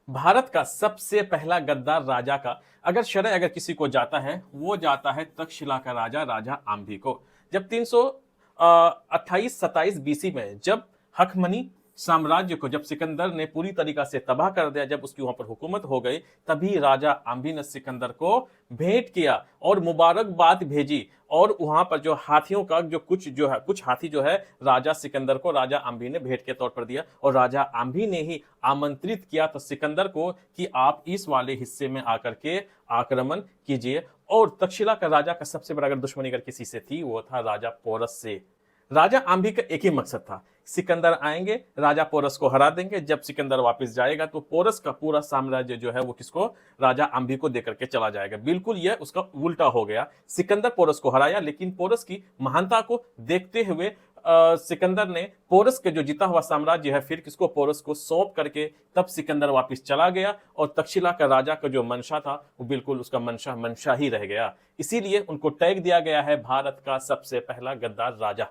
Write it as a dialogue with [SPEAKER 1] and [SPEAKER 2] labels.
[SPEAKER 1] भारत का सबसे पहला गद्दार राजा का अगर श्रेय अगर किसी को जाता है, वो जाता है तक्षशिला का राजा, राजा आम्भी को। जब 328-27 बीसी में जब हखमनी साम्राज्य को जब सिकंदर ने पूरी तरीका से तबाह कर दिया, जब उसकी वहां पर हुकूमत हो गई, तभी राजा आम्भी ने सिकंदर को भेंट किया और मुबारकबाद भेजी। और वहां पर जो हाथियों का जो कुछ हाथी जो है राजा सिकंदर को राजा आम्भी ने भेंट के तौर पर दिया। और राजा आम्भी ने ही आमंत्रित किया था सिकंदर को कि आप इस वाले हिस्से में आकर के आक्रमण कीजिए। और तक्षशिला का राजा का सबसे बड़ा अगर दुश्मनी अगर किसी से थी, वो था राजा पोरस से। राजा आम्भी का एक ही मकसद था, सिकंदर आएंगे, राजा पोरस को हरा देंगे। जब सिकंदर वापस जाएगा तो पोरस का पूरा साम्राज्य जो है वो किसको, राजा आम्भी को देकर के चला जाएगा। बिल्कुल यह उसका उल्टा हो गया। सिकंदर पोरस को हराया, लेकिन पोरस की महानता को देखते हुए सिकंदर ने पोरस के जो जीता हुआ साम्राज्य है फिर किसको, पोरस को सौंप करके तब सिकंदर वापस चला गया। और तक्षशिला का राजा का जो मंशा था वो बिल्कुल उसका मंशा ही रह गया। इसीलिए उनको टैग दिया गया है भारत का सबसे पहला गद्दार राजा।